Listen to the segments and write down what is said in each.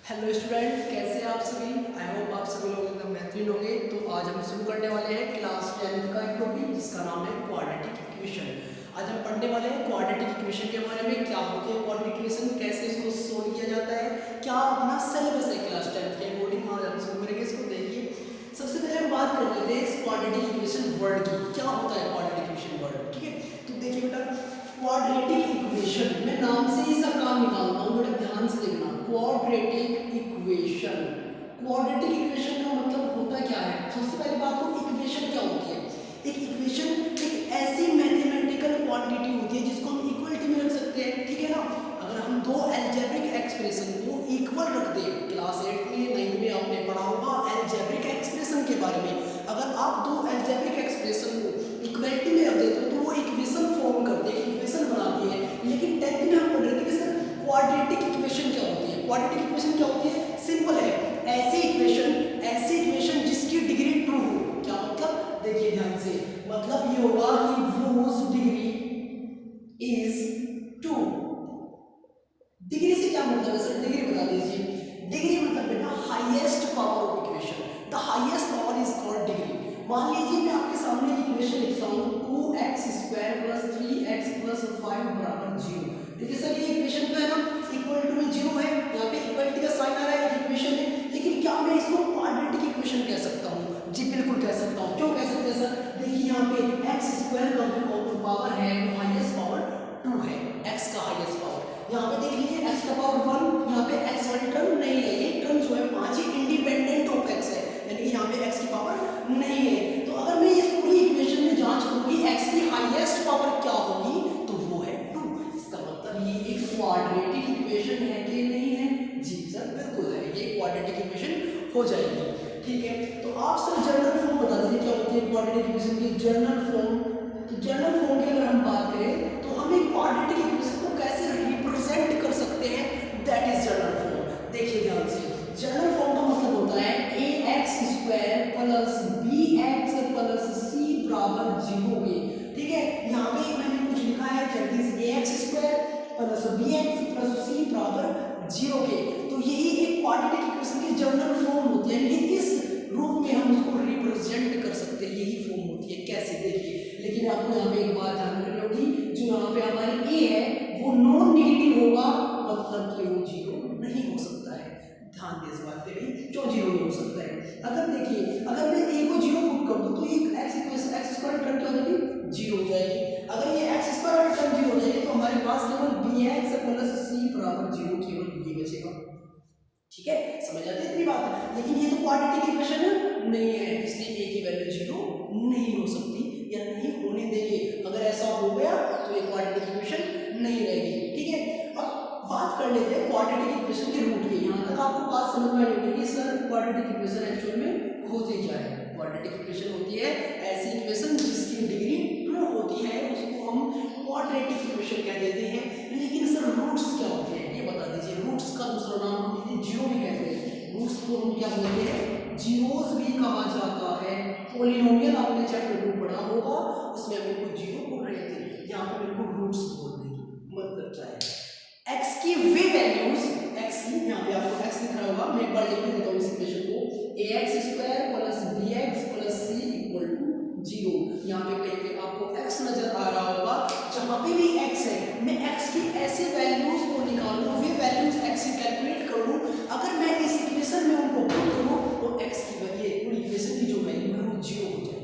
Hello student, कैसे हैं आप सभी। आई होप आप सभी लोग एकदम बेहतरीन होंगे। तो आज हम शुरू करने वाले हैं क्लास 10th का एक टॉपिक जिसका नाम है क्वाड्रेटिक इक्वेशन। आज हम पढ़ने वाले हैं क्वाड्रेटिक इक्वेशन के बारे में, क्या होती है क्वाड्रेटिक इक्वेशन, कैसे इसको सोल्व किया जाता है, क्या अपना सिलेबस है क्लास 10th के अकॉर्डिंग। आज हम शुरू करेंगे इसको। देखिए, सबसे पहले हम बात कर लेते हैं इस क्वाड्रेटिक इक्वेशन वर्ड की। क्या होता है क्वाड्रेटिक इक्वेशन वर्ड, ठीक है। तो देखिए बेटा, क्वाड्रेटिक इक्वेशन, मैं नाम से ही इसका काम निकालता हूँ, बड़ा ध्यान से देखना। क्वाड्रेटिक इक्वेशन, क्वाड्रेटिक इक्वेशन का मतलब होता क्या है। सबसे पहली बात तो इक्वेशन क्या होती है। एक इक्वेशन एक ऐसी मैथमेटिकल क्वांटिटी होती है जिसको हम इक्वलिटी में रख सकते हैं, ठीक है ना। अगर हम दो अलजेब्रिक एक्सप्रेशन को इक्वल रख दें, क्लास 8 में 9 में आपने पढ़ा होगा अलजेब्रिक एक्सप्रेशन के बारे में। अगर आप दो अलजेब्रिक एक्सप्रेशन को इक्वलिटी में रख देते हो तो वो इक्वेशन फॉर्म करते हैं, इक्वेशन बनाती है। लेकिन 10th में हम पढ़ रहे थे कि सर क्वाड्रेटिक इक्वेशन क्या होती है। क्वाड्रेटिक इक्वेशन क्या होती है, सिंपल है, ऐसी इक्वेशन जिसकी डिग्री ट्रू हो। क्या मतलब, देखिए ध्यान से, मतलब ये होगा कि whose degree is two. Degree से क्या मतलब है सर, डिग्री बता दीजिए। डिग्री मतलब बेटा highest power of equation, the highest power is called degree. मान लीजिए मैं आपके सामने इक्वेशन लिखता हूँ 2x² + 3x + 5 = 0। देखिए सर, ये इक्वेशन जो है ना इक्वल टू में 0 है, यहाँ पे इक्वलिटी का साइन आ रहा है, इक्वेशन है। लेकिन क्या मैं इसको क्वाड्रेटिक इक्वेशन कह सकता हूँ? जी बिल्कुल कह सकता हूँ। क्यों कह सकते हैं सर? देखिए यहाँ पे x² का जो पावर है वो हाईएस्ट पावर 2 है, x का हाईएस्ट पावर। यहाँ पे देख लीजिए x का पावर 1, यहाँ पे x वाली टर्म नहीं है, ये टर्म जो है 5 ही इंडिपेंडेंट ऑफ x है, यानी कि यहाँ पे x की पावर नहीं है। तो अगर मैं इस पूरी इक्वेशन में जांच करूँ कि x की हाईएस्ट पावर क्या होगी तो वो है 2। इसका मतलब ये एक क्वाड्रेटिक इक्वेशन है कि नहीं है? जी सर बिल्कुल है, ये क्वाड्रेटिक इक्वेशन हो जाएगी, ठीक है। तो आप सर जनरल फॉर्म बता दीजिए क्या होती है क्वाड्रेटिक इक्वेशन की जनरल फॉर्म। तो जनरल फॉर्म की अगर हम बात करें तो हम एक क्वाड्रेटिक इक्वेशन को कैसे रिप्रेजेंट कर सकते हैं, दैट इज जनरल फॉर्म। देखिए ध्यान से, जनरल फॉर्म का मतलब होता है ax² + bx + c = 0। ठीक है, यहाँ पे मैंने कुछ लिखा है that is ax² + bx + c = 0 के। तो यही एक क्वाड्रेटिक इक्वेशन की जनरल फॉर्म होती है, यानी इस रूप में हम उसको रिप्रेजेंट कर सकते हैं, यही फॉर्म होती है। कैसे, देखिए। लेकिन आपको यहाँ पे एक बात ध्यान रखनी होगी, जो यहाँ पे हमारी a है वो नॉन नेगेटिव होगा, मतलब कि वो 0 नहीं हो सकता है। ध्यान दें इस बात पे भी, क्यों 0 नहीं हो सकता है। अगर देखिए, अगर मैं a को 0 पुट कर दूं तो ये x² टर्म क्या हो जाएगी, 0 हो जाएगी। अगर ये x² टर्म 0 हो जाएगी तो हमारे पास केवल bx + c = 0 केवल ये बचेगा। ठीक है, समझ आती है इतनी बात। लेकिन ये तो क्वाड्रेटिक इक्वेशन नहीं है, इसलिए a की वैल्यू 0 नहीं हो सकती या नहीं होने देंगे। अगर ऐसा हो गया तो ये क्वाड्रेटिक इक्वेशन नहीं रहेगी, ठीक है। अब बात कर लेते हैं क्वाड्रेटिक इक्वेशन के रूट की। यहाँ तक आपको बात समझ में आई होगी कि सर क्वाड्रेटिक इक्वेशन एक्चुअल में होती क्या है। क्वाड्रेटिक इक्वेशन होती है ऐसी इक्वेशन जिसकी डिग्री ट्रू होती है, उसको हम क्वाड्रेटिक इक्वेशन कह देते हैं। लेकिन सर रूट्स क्या होते हैं ये बता दीजिए। रूट्स का दूसरा नाम हम जीरो भी कहते हैं। रूट्स को हम क्या बोलते हैं, जीरोस भी कहा जाता है। पॉलिनोमियल आपने चैप्टर 2 पढ़ा होगा, उसमें हम इनको जीरो बोल रहे थे, यहाँ पे बिल्कुल रूट्स बोल देंगे। मतलब क्या है, x की वे वैल्यूज, x की यहाँ पे आपको x लिख रहा होगा, मैं एक बार लिख देता हूँ इस इक्वेशन को, ax² + bx + c = 0। यहाँ पे कहीं पे आपको x नजर आ रहा होगा, जहाँ पे भी x है मैं x की ऐसे वैल्यूज को निकालूं, वे वैल्यूज x से कैलकुलेट कर लूं। अगर मैं इस इक्वेशन में उनको पुट करूं तो x की वैल्यू, पूरी इक्वेशन की जो वैल्यू है वो 0 हो जाए।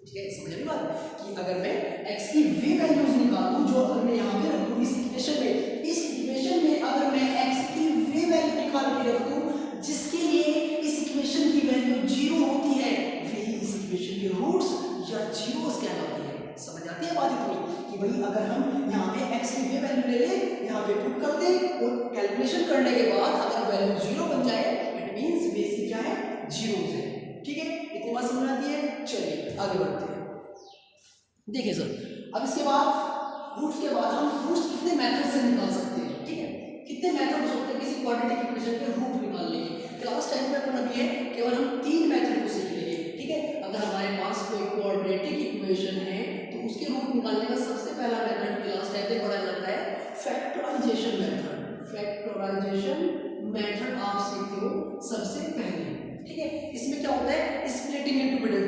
ठीक है, समझ में बात कि अगर मैं x की वे वैल्यूज निकालूं जो अगर मैं यहाँ पे रखूं इस इक्वेशन में, इस इक्वेशन में अगर मैं x की वे वैल्यू निकाल के रख दूं जिसके लिए इस इक्वेशन की वैल्यू 0 होती है, वही इस इक्वेशन के रूट्स या जीरोस कहलाती है। समझ आती है बात इतनी कि भाई अगर हम यहाँ पे x की वे वैल्यू ले लें, यहाँ पे पुट कर दें और कैलकुलेशन करने के बाद अगर वैल्यू 0 बन जाए इट मींस बेस क्या है, 0 है। ठीक है, इतनी बात समझ आती है। चलिए आगे बढ़ते हैं। देखिए सर, अब इसके बाद रूट्स के बाद हम रूट्स कितने मेथड से निकाल सकते हैं, ठीक है। कितने मेथड्स होते हैं किसी क्वाड्रेटिक इक्वेशन के रूट निकालने के। क्लास 10 में अपन अभी है केवल हम 3 मेथड को सीख लेंगे, ठीक है। अगर हमारे पास कोई क्वाड्रेटिक इक्वेशन है तो उसके रूट निकालने का सबसे पहला मेथड क्लास 10 में पढ़ा जाता है फैक्टराइजेशन मेथड। फैक्टराइजेशन मेथड आप सीखते हो सबसे पहले, ठीक है। इसमें क्या होता है, स्प्लिटिंग इनटू मिडिल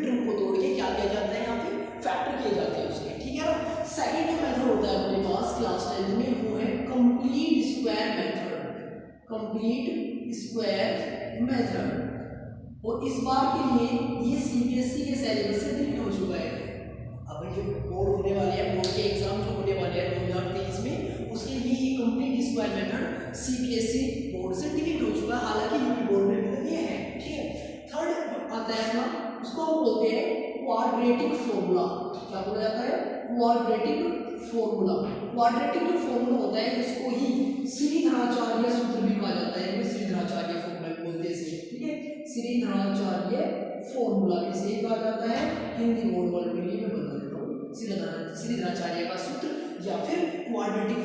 टर्म को तोड़ के क्या किया जाता है, यहाँ पे फैक्टर किए जाते हैं उसके, ठीक है ना। सेकंड जो मेथड होता है अपने पास क्लास 10 में वो है complete square method, complete square method. और इस बार के लिए ये सीबीएसई के सिलेबस से डिलीट हो चुका है। अब जो बोर्ड होने वाले हैं, बोर्ड के एग्जाम जो होने वाले हैं 2023 में, उसके लिए ये complete square method CBSE board से डिलीट हो चुका है, हालांकि यूपी बोर्ड में भी ये है, ठीक है। थर्ड आता है अपना, उसको हम बोलते हैं क्वाड्रेटिक फॉर्मूला। क्या बोला जाता है, क्वाड्रेटिक फॉर्मूला। क्वाड्रेटिक जो फॉर्मूला होता है इसको ही श्रीधराचार्य सूत्र भी कहा जाता है, श्रीधराचार्य फॉर्मूला बोलते हैं इसे, ठीक है। श्रीधराचार्य फॉर्मूला इसे कहा जाता है, हिंदी बोर्ड वाले के लिए मैं बता देता हूँ, श्रीधराचार्य का सूत्र या फिर क्वाड्रेटिक